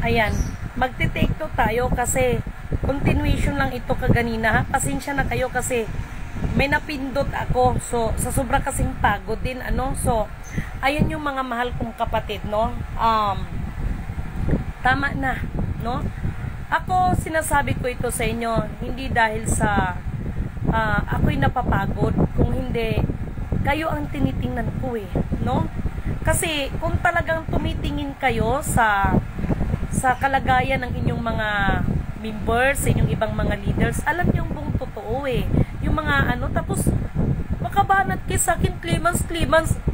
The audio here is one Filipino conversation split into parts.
Ayan, magte-take to tayo kasi continuation lang ito kaganina ha. Pasensya na kayo kasi may napindot ako. So, sa sobra kasing pagod din, ano. So, ayun yung mga mahal kong kapatid, no. Tama na, no. Ako, sinasabi ko ito sa inyo, hindi dahil sa ako'y napapagod, kung hindi, kayo ang tinitingnan ko eh, no. Kasi, kung talagang tumitingin kayo sa kalagayan ng inyong mga members, sa inyong ibang mga leaders, alam niyo buong totoo eh. Yung mga ano, tapos makabanat kayo sa akin, Clemens.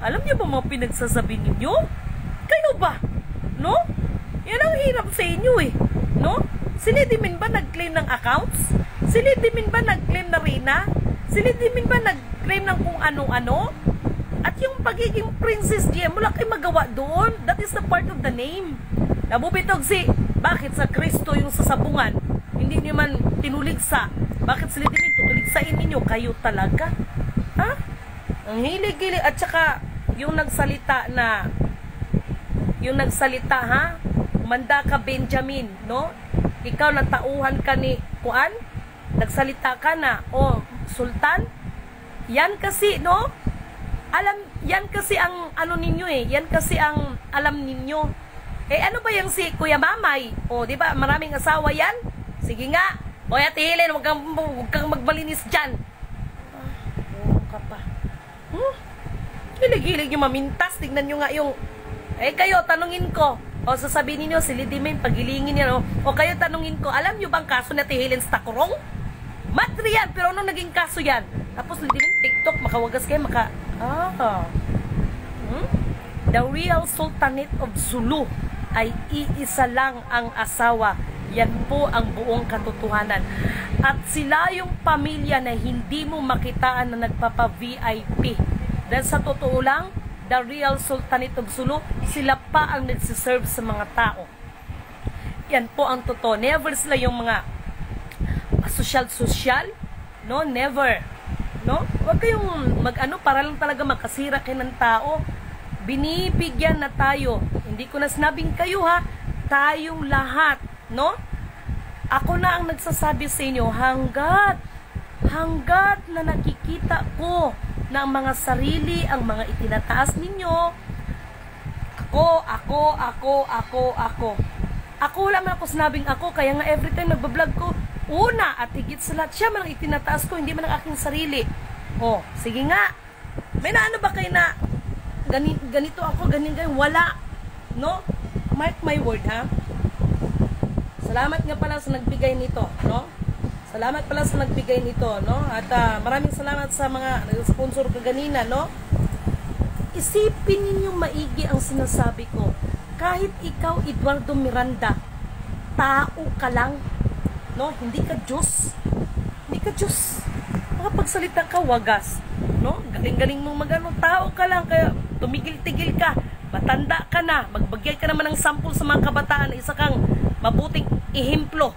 Alam niyo ba mga pinagsasabi ninyo? Kayo ba? No? Yan ang hirap sa inyo eh. No? Si Lady Min ba nag-claim ng accounts? Si Lady Min ba nag-claim na Reyna? Si Lady Min ba nag-claim ng kung ano-ano? At yung pagiging Princess GM, wala kayo magawa doon. That is the part of the name. Nabubitog bakit sa Kristo yung sasabungan? Hindi niyo man tinuligsa. Bakit sila din tutuligsain ninyo? Kayo talaga? Ha? Ang hilig-hilig. At saka, yung nagsalita ha? Umanda ka, Benjamin, no? Ikaw natauhan ka ni Kuan? Nagsalita ka na, Sultan? Yan kasi, no? Yan kasi ang ano ninyo eh. Yan kasi ang alam ninyo. Ano ba yung si Kuya Mamay? Di ba? Maraming asawa yan? Sige nga. Ate Helen, huwag kang magbalinis dyan. Ka pa. Hilig-hilig nyo mamintas. Tignan nyo nga yung... kayo, tanungin ko. Sasabihin ninyo, si Lady May, pagilingin yan. O kayo, tanungin ko, alam nyo bang kaso ni Ate Helen sa Takurong? Matri yan, pero anong naging kaso yan? Tapos Lady May, TikTok, makawagas kayo, The real Sultanate of Zulu ay iisa lang ang asawa. Yan po ang buong katotohanan. At sila yung pamilya na hindi mo makitaan na nagpapa-VIP. Dahil sa totoo lang, the real Sultanate of Zulu, sila pa ang nagsiserve sa mga tao. Yan po ang totoo. Never sila yung mga social, no? Never. No? Huwag kayong para lang talaga makasira kayo ng tao. Binibigyan na tayo. Hindi ko na sinabing kayo ha. Tayong lahat, no? Ako na ang nagsasabi sa inyo, hanggat na nakikita ko na ang mga sarili, ang mga itinataas ninyo, ako wala man ako sinabing ako, kaya nga every time nagbablog ko, una at higit sa lahat, siya man ang itinataas ko, hindi man ang aking sarili. Sige nga. May na ano ba kayo na ganito ako, ganyan, wala. No? Mark my word, ha? Salamat nga pala sa nagbigay nito, no? Salamat pala sa nagbigay nito, no? At maraming salamat sa mga sponsor kaganina, no? Isipin ninyong maigi ang sinasabi ko. Kahit ikaw, Eduardo Miranda, tao ka lang, no? Hindi ka Diyos. Hindi ka Diyos. Makapagsalita ka, wagas, no? Galing-galing mong magano, tao ka lang, kaya tumigil-tigil ka, matanda ka na, magbagay ka naman ng sample sa mga kabataan na isa kang mabuting ehemplo,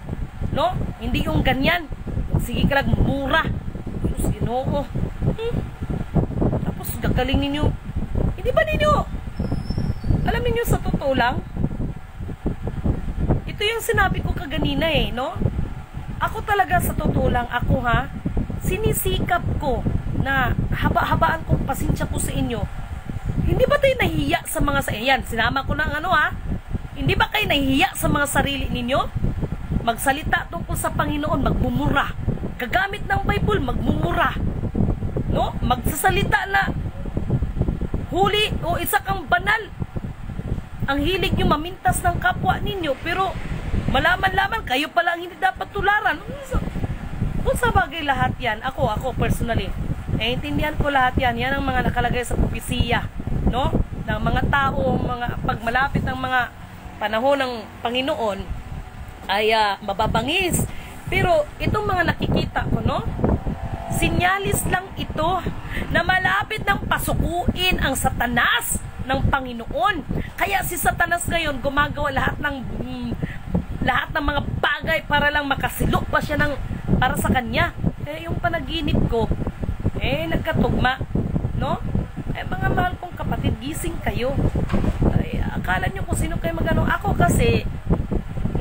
no? Hindi yung ganyan, sige ka lang mura, Ginoo. Tapos gagaling ninyo, hindi ba ninyo, alam ninyo sa totoo lang, ito yung sinabi ko kaganina no? Ako talaga sa totoo lang, ako sinisikap ko na haba-habaan kong pasensya ko sa inyo. Hindi ba tayo nahihiya sa mga sinama ko ng hindi ba kayo nahihiya sa mga sarili ninyo? Magsalita tungkol sa Panginoon, magmumura. Kagamit ng Bible, magmumura. No? Magsasalita na huli o isa kang banal. Ang hilig nyo mamintas ng kapwa ninyo, pero malaman-laman kayo pala ang hindi dapat tularan. Kung sa bagay lahat yan, ako personally, naiintindihan ko lahat yan. Yan ang mga nakalagay sa propesiya, no? Ng mga tao, pag malapit ng mga panahon ng Panginoon, ay mababangis. Pero itong mga nakikita ko, no? Sinyalis lang ito na malapit ng pasukuin ang Satanas ng Panginoon. Kaya si Satanas ngayon gumagawa lahat ng mga bagay para lang makasilok pa siya para sa kanya. Yung panaginip ko, nagkatugma, no? Mga mahal kong kapatid, gising kayo. Akala nyo kung sino kayo magano. Ako kasi,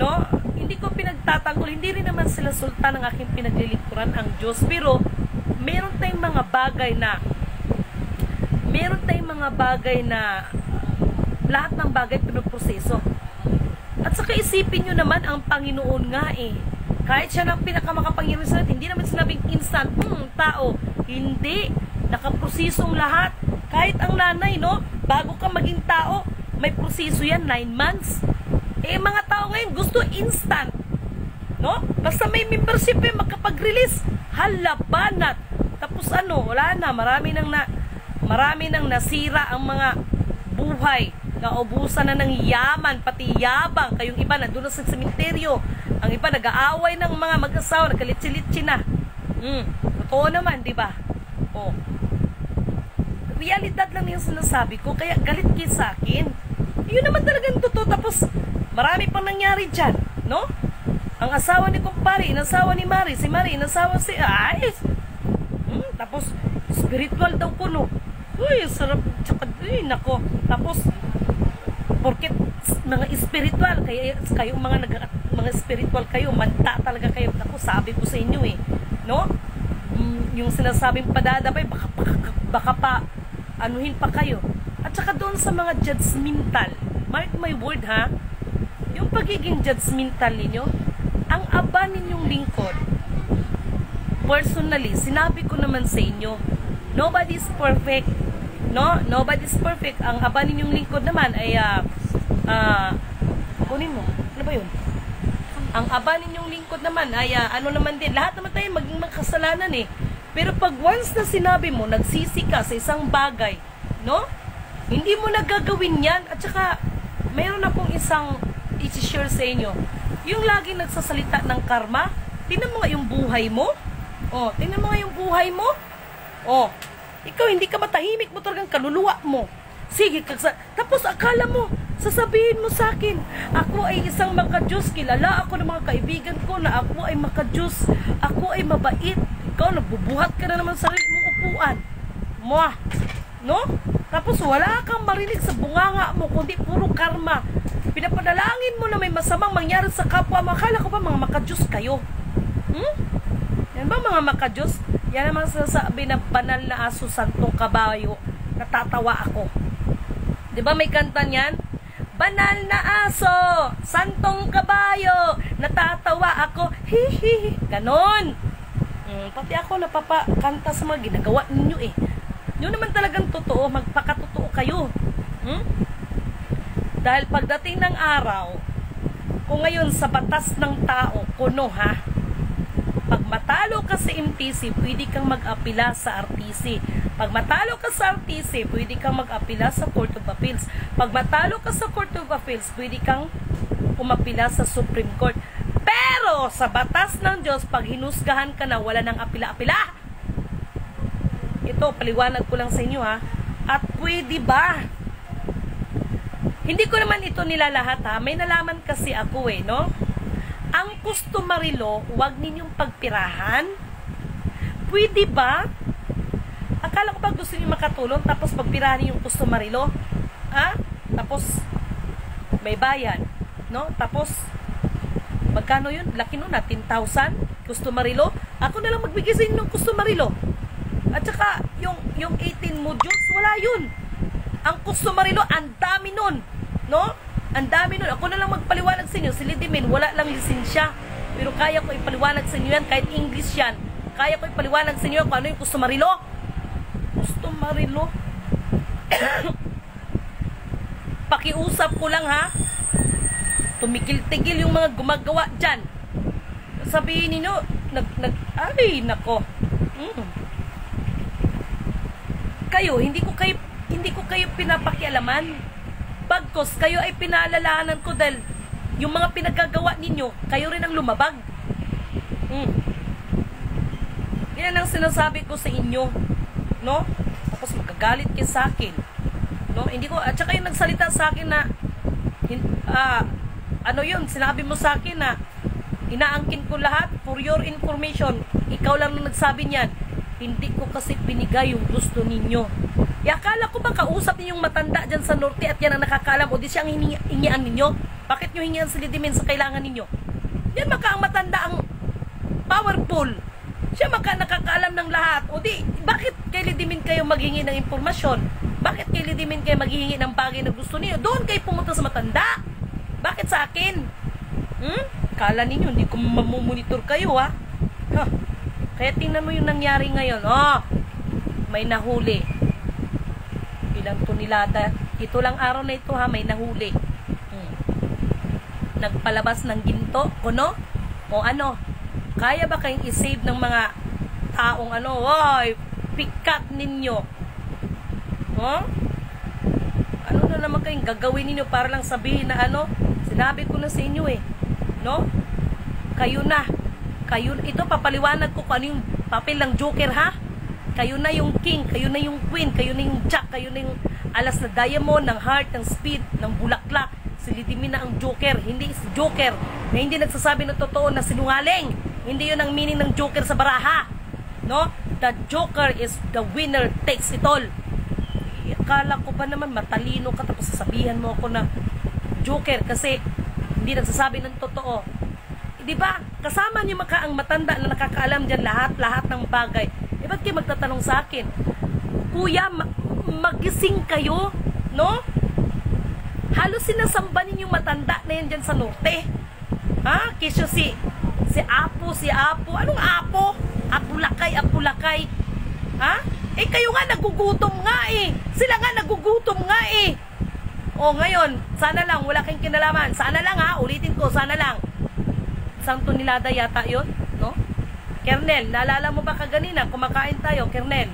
no? Hindi ko pinagtatanggol, hindi rin naman sila sultan ng aking pinaglilingkuran, ang Diyos. Pero meron tayong mga bagay na lahat ng bagay pinoproseso. At saka isipin nyo naman, ang Panginoon nga kahit siya ng pinakamakapangyarihan sa lahat, hindi naman sinabing instant, tao. Hindi. Nakaprosesong lahat. Kahit ang nanay, no? Bago ka maging tao, may proseso yan, 9 months. Mga tao ngayon, gusto instant. No? Basta may membership makapag-release. Hala, banat. Tapos wala na. Marami nang nasira ang mga buhay. Naubusan na ng yaman, pati yabang. Kayong iba nandun na sa sementeryo. Ang iba nag-aaway ng mga mag-asawa, nagkalitsi-litsi na. Totoo naman, di ba? Realidad lang yung sinasabi ko, kaya galit kayo sa akin. Yun naman talagang totoo. Tapos marami pang nangyari dyan, no? Ang asawa ni kumpare, inasawa ni Mari, si Mari, inasawa si Ayes. Tapos spiritual daw ko, no? Uy, sarap. Tsaka, nako. Tapos porket mga spiritual, kaya kayong mga spiritual kayo, manta talaga kayo. Ako, sabi ko sa inyo no? Yung sinasabing padadabay, baka pa anuhin pa kayo. At saka doon sa mga judgmental, mark my word ha, yung pagiging judgmental ninyo, ang aba ninyong lingkod, personally, sinabi ko naman sa inyo, nobody's perfect. No? Nobody's perfect. Ang aba ninyong lingkod naman ay kunin mo. Ano ba yun? Ang aba ninyong lingkod naman ay naman din. Lahat naman tayo maging makasalanan Pero pag once na sinabi mo, nagsisi ka sa isang bagay, no? Hindi mo nagagawin yan. At saka, mayroon akong isang i-share sa inyo. Yung laging nagsasalita ng karma, tingnan mo nga yung buhay mo. Tingnan mo nga yung buhay mo. Ikaw, hindi ka matahimik mo talagang kaluluwa mo. Sige, tapos akala mo, sasabihin mo sa akin, ako ay isang makadiyos, kilala ako ng mga kaibigan ko na ako ay makadiyos, ako ay mabait. Ikaw, nagbubuhat ka na naman sa sarili mong upuan. No? Tapos wala kang marinig sa bunganga mo, kundi puro karma. Pinapadalangin mo na may masamang mangyari sa kapwa mo. Akala ko ba mga makadiyos kayo? Yan ba mga makadiyos? Yan naman sasabi na banal na aso, santong kabayo. Natatawa ako. Diba may kanta niyan? Banal na aso, santong kabayo, natatawa ako, hihi. Ganon. Pati ako napapakanta sa mga ginagawa ninyo Yun naman talagang totoo, magpakatotoo kayo. Dahil pagdating ng araw, kung ngayon sa batas ng tao, kuno pag matalo ka sa MTC, pwede kang mag-apila sa RTC. Pag matalo ka sa RTC, pwede kang mag-apila sa Court of Appeals. Pag matalo ka sa Court of Appeals, pwede kang umapila sa Supreme Court. Pero sa batas ng Diyos, pag hinusgahan ka na, wala nang apila-apila. Ito, paliwanag ko lang sa inyo At pwede ba? Hindi ko naman ito nilalahat May nalaman kasi ako no? Ang customary law, huwag ninyong pagpirahan. Pwede ba? Akala ko ba gusto niyo makatulong tapos pagpirahan yung customary law? Tapos may bayad, no? Tapos magkano yun? Laki nun 10,000 customary law. Ako na lang magbigay sa inyo ng customary law. At saka yung 18 modules, wala yun. Ang customary law, ang dami nun, no? Ang dami nun. Ako na lang magpaliwanag sa inyo. Si Lidimin, wala lang lisensya. Pero kaya ko ipaliwanag sa inyo yan. Kahit English yan. Kaya ko ipaliwanag sa inyo kung ano yung customary law. Customary law. Pakiusap ko lang Tumigil-tigil yung mga gumagawa dyan. Sabihin ninyo, ay, nako. Kayo, hindi ko kayo pinapakialaman. Bagkos, kayo ay pinaalalahanan ko dahil yung mga pinagagawa ninyo, kayo rin ang lumabag. Yan ang sinasabi ko sa inyo, no? Tapos magagalit kayo sa akin, no? Hindi ko, at saka yung nagsalita sa akin na sinabi mo sa akin na inaangkin ko lahat for your information. Ikaw lang nang nagsabi niyan. Hindi ko kasi binigay yung gusto ninyo. Akala ko ba kausap ninyong matanda dyan sa norte at yan ang nakakaalam o di siya ang hingian ninyo Bakit nyo hingihan si Lidimin sa kailangan ninyo? Yan maka ang matanda ang powerful. Siya maka nakakaalam ng lahat. O di, bakit kay Lidimin kayo maghingi ng impormasyon? Bakit kay Lidimin kayo maghihingi ng bagay na gusto niyo? Doon kayo pumunta sa matanda. Bakit sa akin? Kala ninyo, hindi ko mamumonitor kayo, ha? Kaya tingnan mo yung nangyari ngayon. May nahuli. Ilang tonelada. Ito lang araw na ito, ha? May nahuli. Nagpalabas ng ginto, kuno? O ano? Kaya ba kayong isave ng mga taong ano? Oy, pikat ninyo. Ano na naman kayong gagawin ninyo para lang sabihin na ano? Sinabi ko na sa inyo no? Kayo na. Ito papaliwanag ko kung ano yung papel ng Joker, ha? Kayo na yung king, kayo na yung queen, kayo na yung jack, kayo na yung alas na diamond, ng heart, ng speed, ng bulaklak. Si Lidimin na ang Joker, hindi si Joker na hindi nagsasabi ng totoo na sinungaling. Hindi yun ang meaning ng Joker sa baraha, no? The Joker is the winner takes it all. Akala ko pa naman matalino ka tapos sasabihan mo ako na Joker kasi hindi nagsasabi ng totoo. Di ba? Kasama niyo maka ang matanda na nakakaalam diyan lahat ng bagay. Ba't kayo magtatanong sa akin? Kuya, magising kayo, no? Halos sinasamba ninyong matanda na yan dyan sa norte. Ha? Kisyo si Apo. Anong Apo? Apulakay. Ha? Kayo nga nagugutom nga Sila nga nagugutom nga O ngayon, sana lang, wala kayong kinalaman. Sana lang, ha? Ulitin ko, sana lang. Isang tonelada yata yun, no? Kernel, naalala mo ba kaganina? Kumakain tayo, Kernel.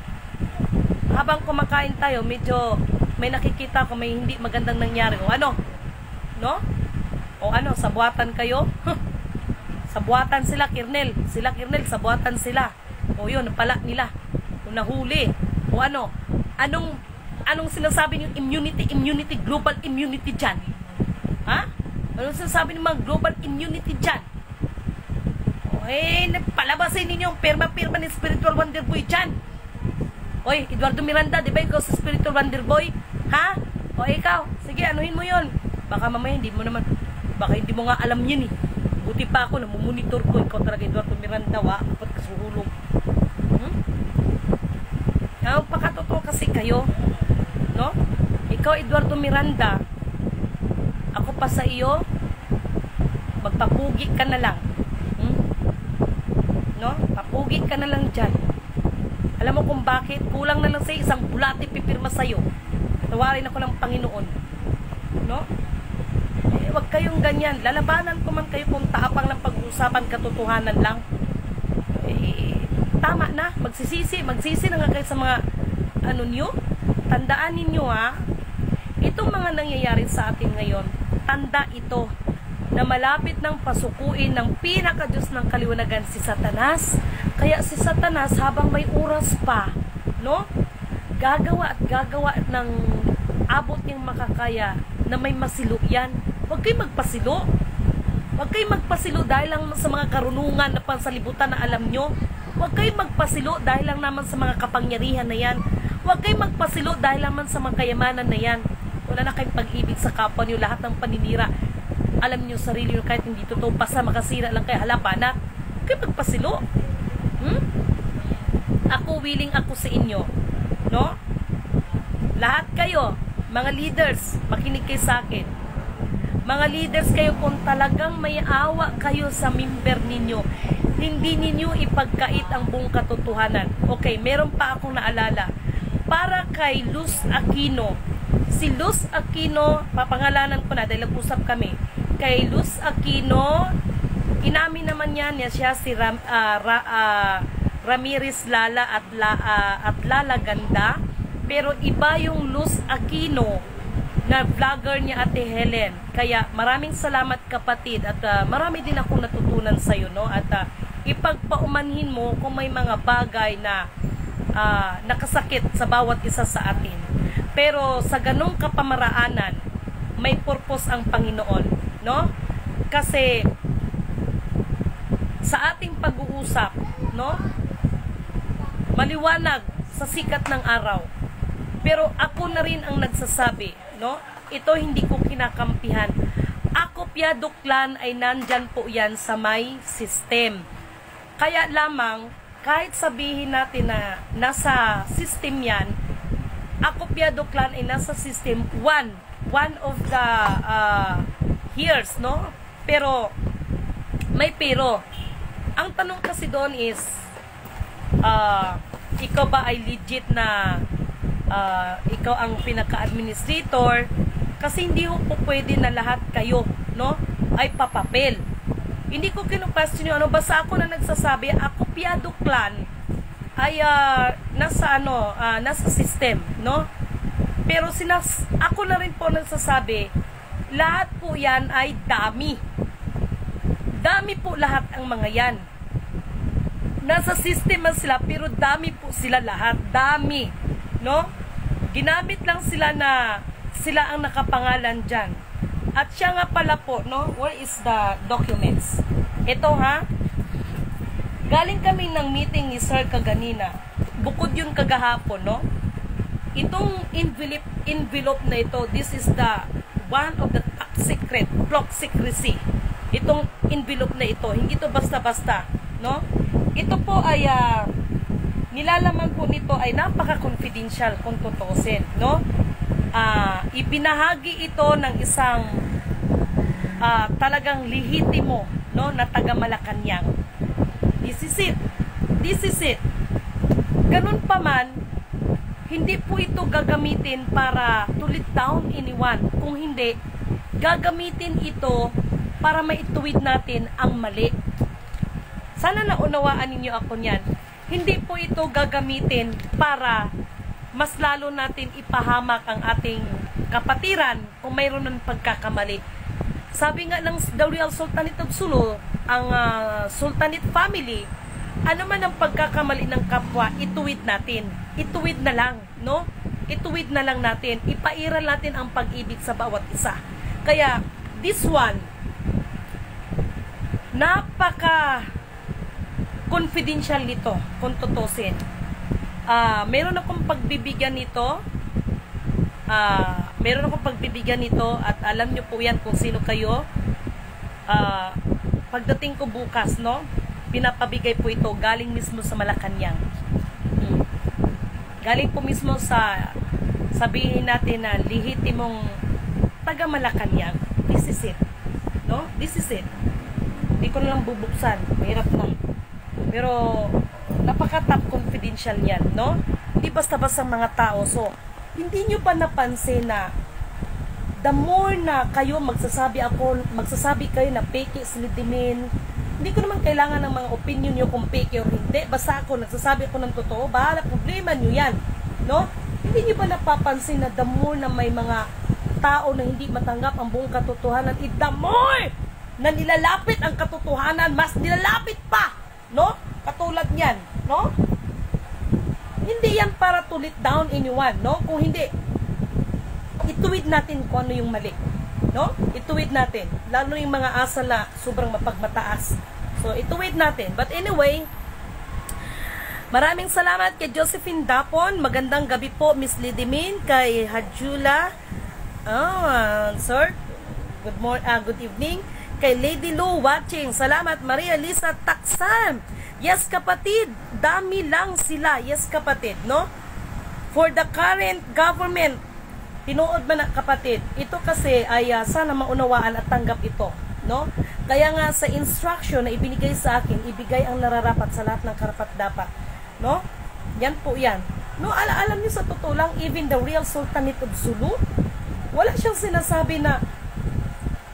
Habang kumakain tayo, medyo may nakikita ko may hindi magandang nangyari. O ano? No? O ano, sabuatan kayo? Sabuatan sila, Kernel. Sila, Kernel, sabuatan sila. O yun, napala nila. O nahuli. O ano? Anong sinasabi yung immunity, global immunity dyan? Ha? Anong sinasabi ng mga global immunity dyan? Palabasin ninyo yung pirma ni Spiritual Wonder Boy dyan. Oy, Eduardo Miranda, di ba ikaw sa Spiritual Wonder Boy? Ha? O ikaw, sige, anuhin mo yun. Baka mamaya hindi mo nga alam yun Buti pa ako, namumonitor ko. Ikaw talaga, Eduardo Miranda, kapat kasuhulog. Pakatotoo kasi kayo, no? Ikaw, Eduardo Miranda, ako pa sa iyo, magpapugi ka na lang. No? Papugi ka na lang dyan. Alam mo kung bakit? Kulang na lang sa isang bulati pipirma sa'yo. Tawarin ako ng Panginoon. No? Wag kayong ganyan. Lalabanan ko man kayo kung taapang ng pag-uusapan katotohanan lang. Tama na. Magsisi na nga kayo sa mga nyo. Tandaan ninyo, itong mga nangyayari sa atin ngayon, tanda ito na malapit ng pasukuin ng pinaka-Diyos ng kaliwanagan si Satanas. Kaya si Satanas habang may oras pa, no? Gagawa ng abot niyang makakaya na may masilo yan. Huwag kayo magpasilo. Huwag kayo magpasilo dahil lang sa mga karunungan na pansalibutan na alam nyo. Huwag kayo magpasilo dahil lang naman sa mga kapangyarihan na yan. Huwag kayo magpasilo dahil lang sa mga kayamanan na yan. Wala na kayong pag-ibig sa kapwa nyo, lahat ng paninira. Alam nyo sarili nyo kahit hindi totoo, basta makasira lang kayo, halapana. Huwag kayo magpasilo. Ako, willing ako sa inyo. No? Lahat kayo, mga leaders, makinig kayo sa akin. Mga leaders kayo, kung talagang may awa kayo sa member ninyo, hindi ninyo ipagkait ang buong katotohanan. Okay, meron pa akong naalala. Para kay Luz Aquino. Si Luz Aquino, papangalanan ko na dahil nag-usap kami. Kay Luz Aquino, inamin naman siya si Ramirez Lala at Lala Ganda. Pero iba yung Luz Aquino na vlogger niya, Ate Helen. Kaya maraming salamat kapatid at marami din akong natutunan sa iyo, no? At ipagpaumanhin mo kung may mga bagay na nakasakit sa bawat isa sa atin. Pero sa ganung kapamaraanan, may purpose ang Panginoon, no? Kasi sa ating pag-uusap, no? Maliwanag sa sikat ng araw. Pero ako na rin ang nagsasabi, no? Ito hindi ko kinakampihan. Ako Piado Clan ay nandyan po yan sa may system. Kaya lamang, kahit sabihin natin na nasa system yan, Ako Piado Clan ay nasa system one of the years, no? Pero, may pero. Ang tanong kasi doon is, ikaw ba ay legit na ikaw ang pinaka-administrator? Kasi hindi po pwede na lahat kayo, no, ay papapel. Hindi ko kinu-question yung ano, basta ako na nagsasabi, Ako Piado Clan ay nasa system, no? Pero ako na rin po nagsasabi, lahat po yan ay dami. Dami po lahat ang mga yan. Nasa system man sila, pero dami po sila lahat. Dami, no? Ginamit lang sila na sila ang nakapangalan dyan. At siya nga pala po, no? Where is the documents? Ito ha. Galing kami ng meeting ni Sir kaganina. Bukod yun kagahapon, no? Itong envelope na ito, this is the one of the top secret, block secrecy. Itong envelope na ito, hindi to basta-basta, no? Ito po ay nilalaman po nito ay napaka-confidential kung tutusin, no? Ibinahagi ito ng isang talagang lehitimo, no, na taga Malacanang. This is it. This is it. Ganun pa man, hindi po ito gagamitin para to let down anyone. Kung hindi, gagamitin ito para maituwid natin ang mali. Sana naunawaan ninyo ako niyan. Hindi po ito gagamitin para mas lalo natin ipahamak ang ating kapatiran kung mayroon ng pagkakamali. Sabi nga ng The Real Sultanate of Sulu, ang Sultanate family, ano man ang pagkakamali ng kapwa, ituwid natin. Ituwid na lang, no? Ituwid na lang natin. Ipairal natin ang pag-ibig sa bawat isa. Kaya, this one, napaka confidential nito, kung tutusin. Meron akong pagbibigyan nito. At alam nyo po yan kung sino kayo. Pagdating ko bukas, no, pinapabigay po ito galing mismo sa Malacanang. Galing po mismo sa, sabihin natin na lehitimong taga Malacanang. This is it, no? This is it. Hindi ko na lang bubuksan, mahirap na. Pero napaka-top confidential yan, no? Hindi basta-basta mga tao. So, hindi nyo pa napansin na the more na kayo magsasabi kayo na peke silidimin, hindi ko naman kailangan ng mga opinion nyo kung peke o hindi. Basta ako, nagsasabi ako ng totoo, bahala, problema nyo yan, no? Hindi nyo ba napapansin na the more na may mga tao na hindi matanggap ang buong katotohanan, the more na nilalapit ang katotohanan, mas nilalapit pa, no? Katulad niyan, no? Hindi yan para to let down anyone, no? Kung hindi, ituwid natin kung ano yung mali, no? Ituwid natin, lalo yung mga asal na sobrang mapagmataas. So, ituwid natin. But anyway, maraming salamat kay Josephine Dapon. Magandang gabi po, Miss Lidimin, kay Hajula. Sir, good evening. Kay Lady Lou watching. Salamat, Maria Lisa Taksan. Yes, kapatid, dami lang sila. Yes, kapatid, no? For the current government, tinuod man na kapatid, ito kasi ay sana maunawaan at tanggap ito, no? Kaya nga sa instruction na ibinigay sa akin, ibigay ang nararapat sa lahat ng karapat-dapat, no? Yan po yan. No, alam niyo sa totoo lang, even the Real Sultanate of Sulu, wala siyang sinasabi na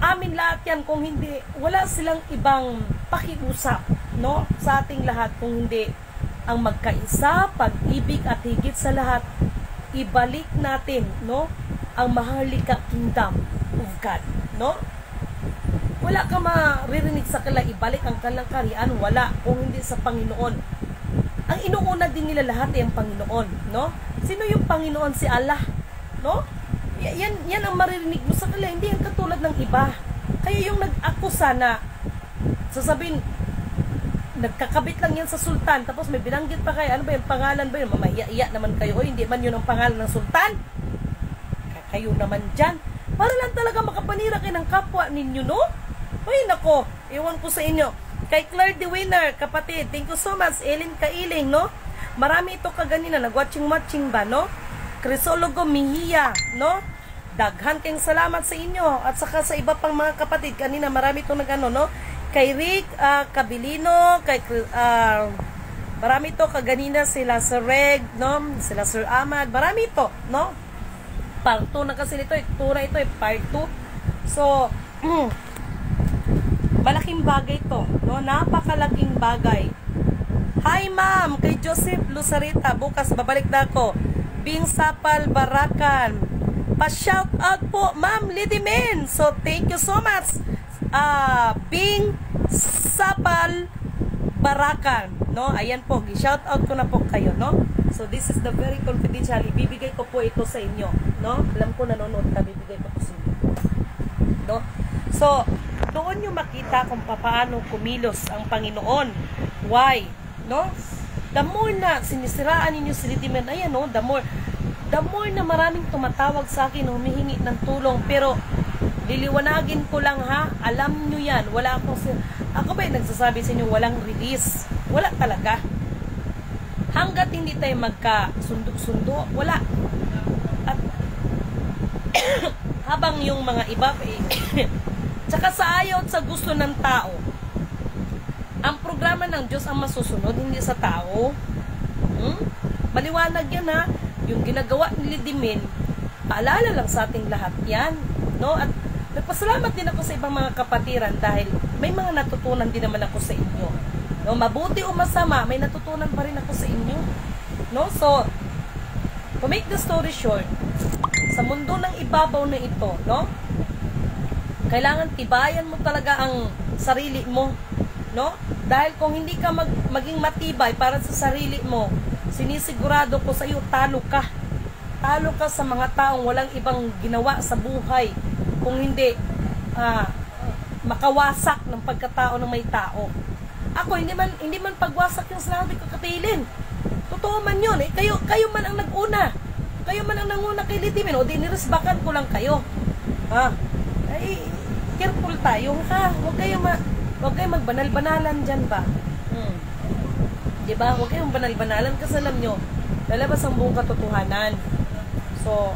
amin lahat yan, kung hindi, wala silang ibang pakiusap, no, sa ating lahat, kung hindi ang magkaisa, pag-ibig at higit sa lahat, ibalik natin, no, ang maharlika kingdom of God, no? Wala ka maririnig sa kanila, ibalik ang kanilang kaharian, wala, kung hindi sa Panginoon. Ang inuuna din nila lahat ay ang Panginoon, no? Sino yung Panginoon? Si Allah, no? Yan ang maririnig mo sa kanila, hindi yan katulad ng iba. Kaya yung nag-akusa na sasabihin, nagkakabit lang yan sa sultan, tapos may binanggit pa kayo, ano ba yung pangalan ba yun? Mamaya-iya naman kayo, o hindi man yun ang pangalan ng sultan? Kayo naman dyan. Para lang talaga makapanira kayo ng kapwa ninyo, no? Ay, nako, iwan ko sa inyo. Kay Claire the Winner, kapatid, thank you so much. Ellen Kailing, no? Marami ito kaganina, nag-watching ba, no? Crisologo Mihia, no? Daghan kayong salamat sa inyo. At saka sa iba pang mga kapatid, kanina marami itong nag-ano, no? Kay Rick Cabilino, kay marami ito kaganina, sila Sir Reg, no? Sila Sir Ahmad, marami ito, no? Part 2 na kasi nito, part 2. So, malaking bagay to, no? Napakalaking bagay. Hi ma'am, kay Joseph Luzarita, bukas babalik na ako. Bing Sapal Barakan. Pa-shout out po, ma'am Lidimen. So, thank you so much. Bing Sapal Barakan, no? Ayan po, shout out ko na po kayo, no? So, this is the very confidential. Ibibigay ko po ito sa inyo, no? Alam ko nanonood ka, bibigay ko po sa inyo, no? So, doon nyo makita kung paano kumilos ang Panginoon. Why? No? The more na sinisiraan ninyo si Lidimen, ayan, no? The more na maraming tumatawag sa akin, humihingi ng tulong, pero liliwanagin ko lang, ha? Alam nyo yan. Wala ako ba nagsasabi sa inyo, walang release. Wala talaga. Hanggat hindi tayo magka-sundo-sundo, wala. At habang yung mga iba, tsaka sa ayaw at sa gusto ng tao, ang programa ng Diyos ang masusunod, hindi sa tao. Maliwanag yan, ha? Yung ginagawa ni Lidimen, paalala lang sa ating lahat yan, no? At nagpasalamat din ako sa ibang mga kapatiran dahil may mga natutunan din naman ako sa inyo. No, mabuti o masama, may natutunan pa rin ako sa inyo. No? So, to make the story short, sa mundo ng ibabaw na ito, no? Kailangan tibayan mo talaga ang sarili mo, no? Dahil kung hindi ka maging matibay para sa sarili mo, sinisigurado ko sa iyo, talo ka. Talo ka sa mga taong walang ibang ginawa sa buhay kung hindi makawasak ng pagkatao ng may tao. Ako, hindi man pagwasak yung sinabi ko katilin. Totoo man yun. Eh. Kayo man ang nag-una. Kayo man ang nanguna kay Lidimen. O, diniresbakan ko lang kayo. Ay, careful tayo, ha? Huwag kayo magbanal-banalan dyan ba? Diba? Huwag kayong banal-banalan kasi alam nyo, lalabas ang buong katotohanan. So,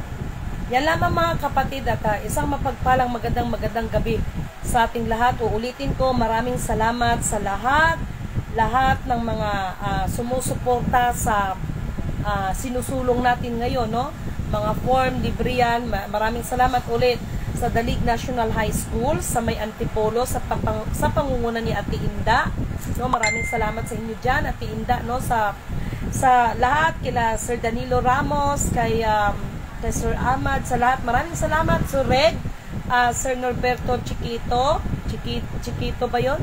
yan lamang mga kapatid at isang mapagpalang magandang gabi sa ating lahat. Uulitin ko, maraming salamat sa lahat ng mga sumusuporta sa sinusulong natin ngayon, no? Mga form, libriyan, maraming salamat ulit sa Dalig National High School sa may Antipolo sa pangunguna ni Ate Inda, no? Maraming salamat sa inyo diyan, Ate Inda, no? Sa lahat, kila Sir Danilo Ramos, kay Sir Ahmad, sa lahat, maraming salamat. Sir Red, Sir Norberto Chiquito ba yun?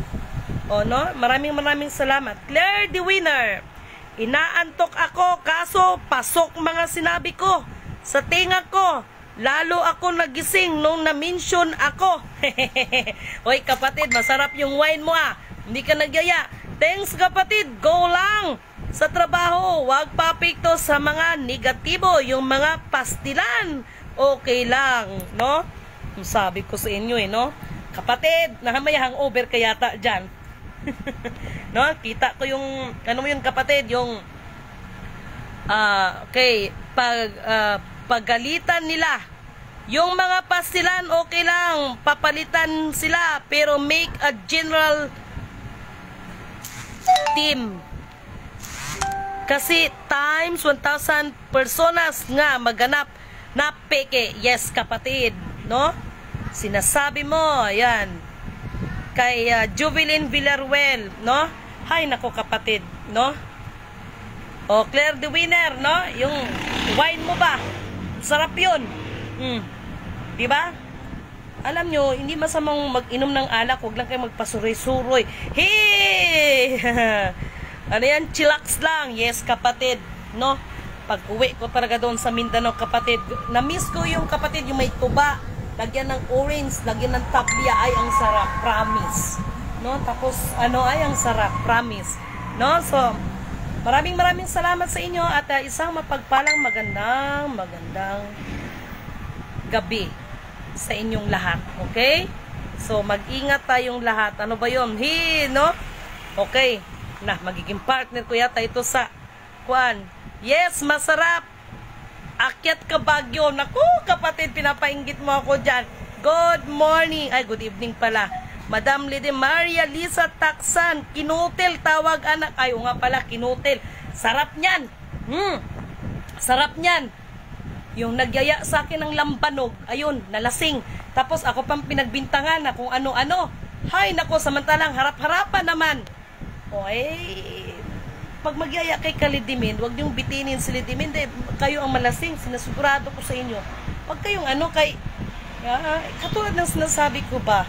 O, no? Maraming salamat. Claire the Winner, inaantok ako kaso pasok mga sinabi ko sa tinga ko, lalo ako nagising nung na-mention ako. Hoy kapatid, masarap yung wine mo, hindi ka nagyaya. Thanks kapatid, go lang sa trabaho, wag papikto sa mga negatibo, yung mga pastilan okay lang, no? Sabi ko sa inyo, no? Kapatid, may hangover ka yata dyan. No? Kita ko yung, ano mo yun kapatid, yung okay, paggalitan nila. Yung mga pastilan, okay lang, papalitan sila, pero make a general team. Kasi times 1,000 personas nga maganap na peke. Yes kapatid, no? Sinasabi mo, ayan, kay Jubilin Villaruel, no? Hay nako kapatid, no? O Claire the Winner, no? Yung wine mo ba? Sarap yun. Diba? Alam nyo, hindi masamang mag-inom ng alak, huwag lang kayo magpasuroy-suroy. Hey! Ano yan? Chillax lang. Yes kapatid, no? Pag uwi ko talaga doon sa Mindanao kapatid, na-miss ko yung kapatid, yung may tuba, lagyan ng orange, lagyan ng tablia, ay ang sarap, promise, no? Tapos ano, ay ang sarap, promise, no? So maraming salamat sa inyo at isang mapagpalang magandang gabi sa inyong lahat. Okay? So, mag-ingat tayong lahat. Ano ba yun? No? Okay. Na, magiging partner ko yata ito sa Kwan. Yes, masarap. Akyat ka Baguio. Naku, kapatid, pinapainggit mo ako dyan. Good morning. Ay, good evening pala. Madam Lady Maria Lisa Taksan. Kinutil, tawag anak. Ay, nga pala, kinutil. Sarap niyan. Sarap niyan. Yung nagyaya sa akin ng lambanog, ayun, nalasing. Tapos ako pang pinagbintangan na kung ano-ano. Hay, nako, samantalang harap-harapan naman. O, pag magyaya kay Kalidimin, huwag niyong bitinin si Lidimin. Kayo ang malasing, sinasigurado ko sa inyo. Huwag kayong katulad ng sinasabi ko ba,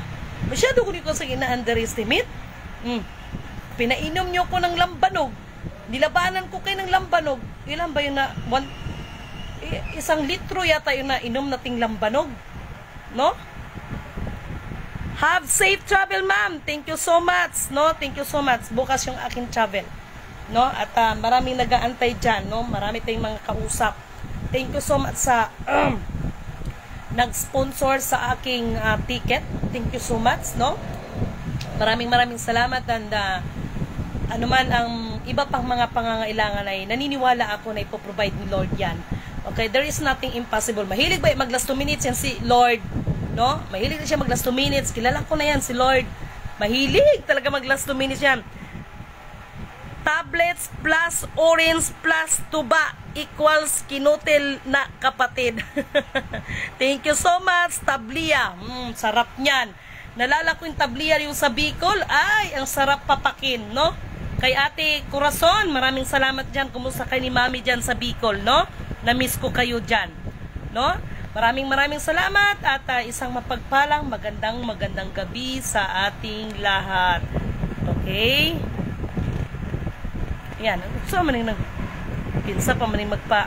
masyado ko nito sa ina-underestimate. Pinainom niyo ko ng lambanog. Nilabanan ko kayo ng lambanog. Ilan ba yun na, 1 litro yata yun na inom nating lambanog. No? Have safe travel, ma'am. Thank you so much. No? Thank you so much. Bukas yung aking travel. No? At maraming nag-aantay dyan. No? Marami tayong mga kausap. Thank you so much sa nag-sponsor sa aking ticket. Thank you so much. No? Maraming salamat. And anuman ang iba pang mga pangangailangan ay naniniwala ako na ipoprovide ni Lord yan. Okay, there is nothing impossible. Mahilig ba mag last 2 minutes yan si Lord? No? Mahilig na siya mag last 2 minutes. Kilala ko na yan si Lord. Mahilig talaga mag last 2 minutes yan. Tablets plus orange plus tuba equals kinutil na kapatid. Thank you so much, Tablia. Sarap niyan. Nalala ko yung Tablia yung sa Bicol. Ay, ang sarap papakin, no? Kay Ate Corazon, maraming salamat dyan. Kumusta kay ni Mami dyan sa Bicol, no? Na-miss ko kayo dyan, no? Maraming salamat at isang mapagpalang magandang gabi sa ating lahat. Okay? Yan. So, maning pinsa pa maning magpa.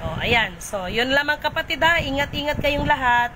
Oh, ayan. So, yun lamang kapatid ha. Ingat-ingat kayong lahat.